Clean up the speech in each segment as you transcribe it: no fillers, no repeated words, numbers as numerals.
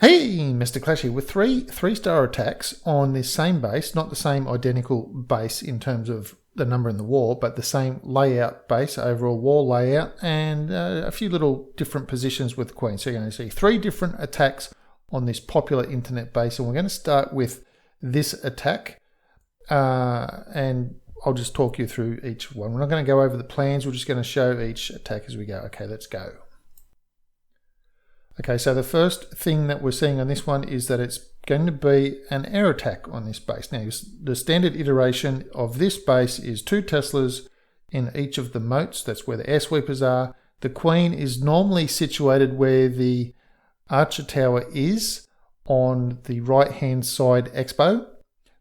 Hey, Mr. Clashy, with three-star attacks on this same base, not the same identical base in terms of the number in the wall, but the same layout base, overall wall layout, and a few little different positions with the queen. So you're going to see three different attacks on this popular internet base, and we're going to start with this attack, and I'll just talk you through each one. We're not going to go over the plans, we're just going to show each attack as we go. Okay, let's go. Okay, so the first thing that we're seeing on this one is that it's going to be an air attack on this base. Now, the standard iteration of this base is 2 Teslas in each of the moats. That's where the air sweepers are. The queen is normally situated where the archer tower is on the right-hand side expo.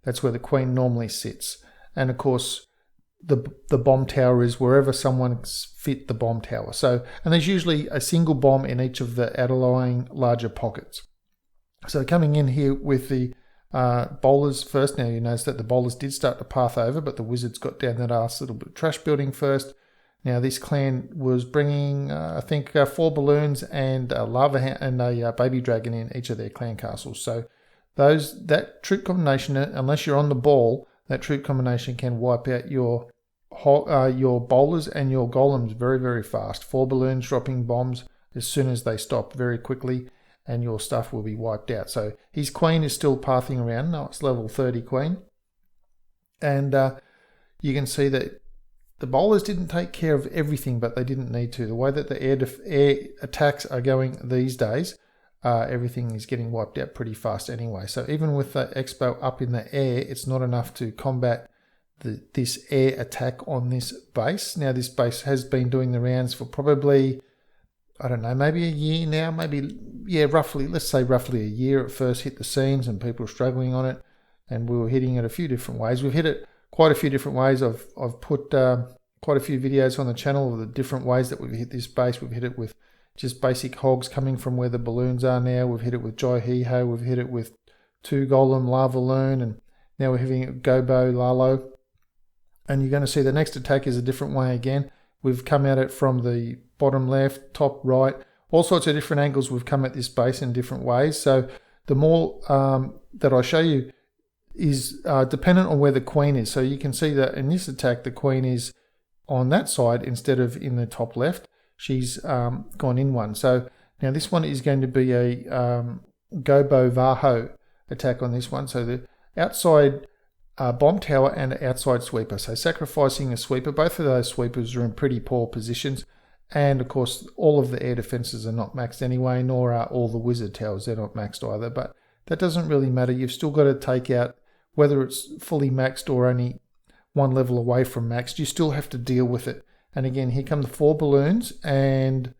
That's where the queen normally sits. And of course, the bomb tower is wherever someone's fit the bomb tower. So, and there's usually a single bomb in each of the outlying larger pockets. So coming in here with the bowlers first. Now you notice that the bowlers did start to path over, but the wizards got down that arse little bit of trash building first. Now this clan was bringing, I think, 4 balloons and a lava and a baby dragon in each of their clan castles. So that troop combination, unless you're on the ball, that troop combination can wipe out your bowlers and your golems very, very fast. 4 balloons dropping bombs as soon as they stop very quickly, and your stuff will be wiped out. So his queen is still pathing around. Now it's level 30 queen. And you can see that the bowlers didn't take care of everything, but they didn't need to. The way that the air attacks are going these days, everything is getting wiped out pretty fast anyway. So even with the expo up in the air, it's not enough to combat this air attack on this base. Now this base has been doing the rounds for probably, I don't know, maybe a year now, maybe, yeah, roughly, let's say roughly a year. It first hit the scenes and people were struggling on it, and we were hitting it a few different ways. We've hit it quite a few different ways. I've put quite a few videos on the channel of the different ways that we've hit this base. We've hit it with just basic hogs coming from where the balloons are now. We've hit it with Jai He-Ho. We've hit it with 2 Golem Lava Loon, and now we're hitting it with Gobo Lalo. And you're going to see the next attack is a different way again. We've come at it from the bottom left, top right, all sorts of different angles. We've come at this base in different ways. So the more that I show you is dependent on where the queen is. So you can see that in this attack, the queen is on that side instead of in the top left. She's gone in one. So now this one is going to be a Gobo Vaho attack on this one. So the outside bomb tower and outside sweeper. So sacrificing a sweeper. Both of those sweepers are in pretty poor positions. And of course, all of the air defenses are not maxed anyway, nor are all the wizard towers. They're not maxed either. But that doesn't really matter. You've still got to take out, whether it's fully maxed or only one level away from maxed, you still have to deal with it. And again, here come the 4 balloons and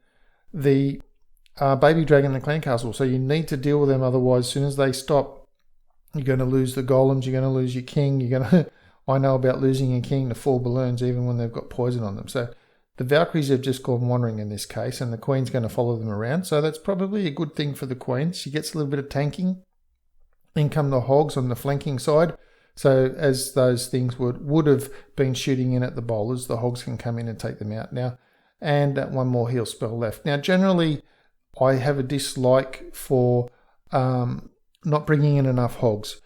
the baby dragon and the clan castle. So you need to deal with them, otherwise as soon as they stop, you're going to lose the golems, you're going to lose your king, you're going to, I know about losing your king to 4 balloons even when they've got poison on them. So the Valkyries have just gone wandering in this case, and the queen's going to follow them around. So that's probably a good thing for the queen. She gets a little bit of tanking. Then come the hogs on the flanking side. So as those things would have been shooting in at the bowlers, the hogs can come in and take them out now. And one more heal spell left. Now, generally, I have a dislike for not bringing in enough hogs.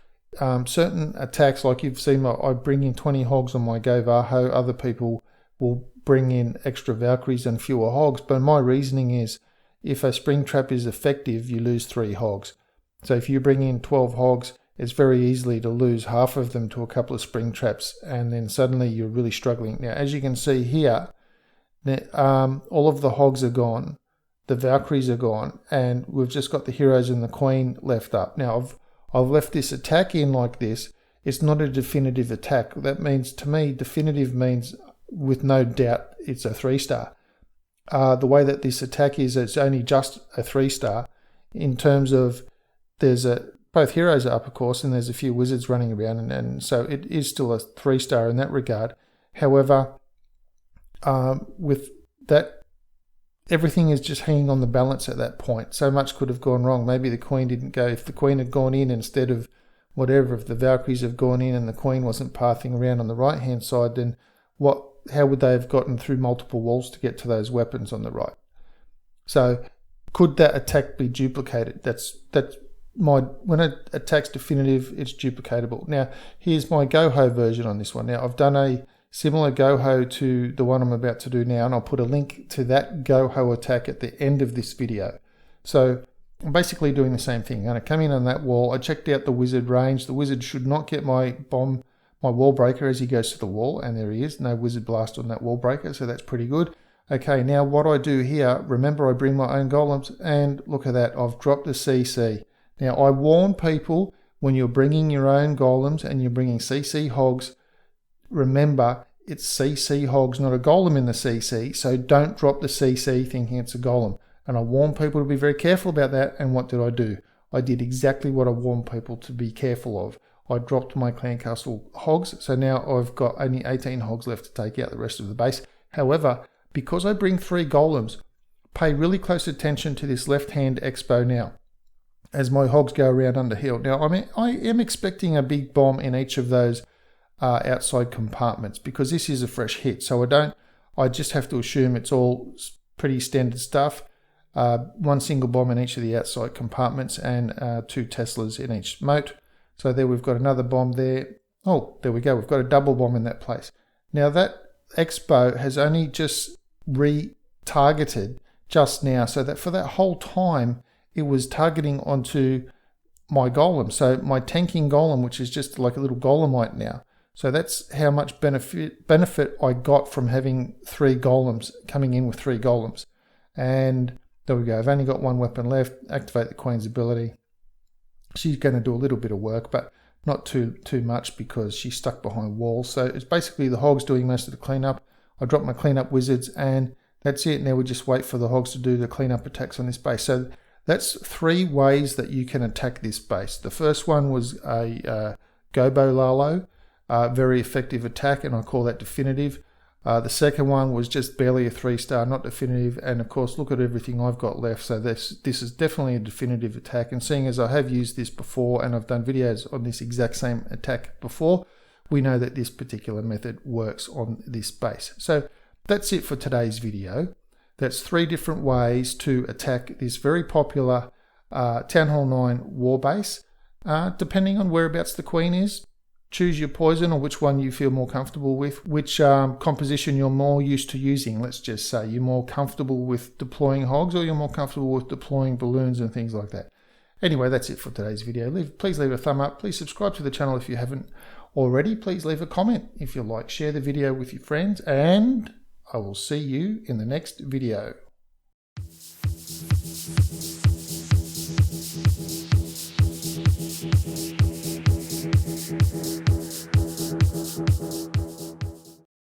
Certain attacks, like you've seen, I bring in 20 hogs on my Go Vaho. Other people will bring in extra Valkyries and fewer hogs. But my reasoning is, if a spring trap is effective, you lose 3 hogs. So if you bring in 12 hogs, it's very easily to lose half of them to a couple of spring traps, and then suddenly you're really struggling. Now, as you can see here, all of the hogs are gone, the Valkyries are gone, and we've just got the heroes and the queen left up. Now, I've left this attack in like this. It's not a definitive attack. That means, to me, definitive means with no doubt it's a 3-star. The way that this attack is, it's only just a 3-star in terms of both heroes are up, of course, and there's a few wizards running around, and so it is still a 3-star in that regard. However, with that, everything is just hanging on the balance at that point. So much could have gone wrong. Maybe the queen didn't go. If the queen had gone in instead of whatever, if the Valkyries have gone in and the queen wasn't pathing around on the right-hand side, then how would they have gotten through multiple walls to get to those weapons on the right? So could that attack be duplicated? That's when it attacks definitive, it's duplicatable. Now, here's my GoHo version on this one. Now, I've done a similar GoHo to the one I'm about to do now, and I'll put a link to that GoHo attack at the end of this video. So I'm basically doing the same thing. I'm going to come in on that wall. I checked out the wizard range. The wizard should not get my wall breaker as he goes to the wall, and there he is. No wizard blast on that wall breaker, so that's pretty good. Okay, now what I do here, remember I bring my own golems, and look at that, I've dropped the CC. Now I warn people, when you're bringing your own golems and you're bringing CC hogs, remember it's CC hogs, not a golem in the CC, so don't drop the CC thinking it's a golem. And I warn people to be very careful about that, and what did I do? I did exactly what I warned people to be careful of. I dropped my clan castle hogs, so now I've got only 18 hogs left to take out the rest of the base. However, because I bring 3 golems, pay really close attention to this left-hand expo now, as my hogs go around under hill. Now, I am expecting a big bomb in each of those outside compartments, because this is a fresh hit, so I just have to assume it's all pretty standard stuff. 1 single bomb in each of the outside compartments, and 2 Teslas in each moat. So there we've got another bomb there. Oh, there we go. We've got a double bomb in that place. Now that expo has only just retargeted just now, so that for that whole time it was targeting onto my golem. So my tanking golem, which is just like a little golemite now. So that's how much benefit I got from having 3 golems, coming in with 3 golems. And there we go. I've only got 1 weapon left. Activate the Queen's ability. She's going to do a little bit of work, but not too much, because she's stuck behind walls. So it's basically the hogs doing most of the cleanup. I drop my cleanup wizards, and that's it. Now we just wait for the hogs to do the cleanup attacks on this base. So that's 3 ways that you can attack this base. The first one was a Gobo Lalo, very effective attack, and I call that definitive. The second one was just barely a 3-star, not definitive, and of course look at everything I've got left, so this is definitely a definitive attack. And seeing as I have used this before, and I've done videos on this exact same attack before, we know that this particular method works on this base. So that's it for today's video. That's 3 different ways to attack this very popular Town Hall 9 war base. Depending on whereabouts the queen is, choose your poison, or which one you feel more comfortable with, which composition you're more used to using. Let's just say you're more comfortable with deploying hogs, or you're more comfortable with deploying balloons and things like that. Anyway, that's it for today's video. Please leave a thumb up. Please subscribe to the channel if you haven't already. Please leave a comment if you like. Share the video with your friends, and I will see you in the next video.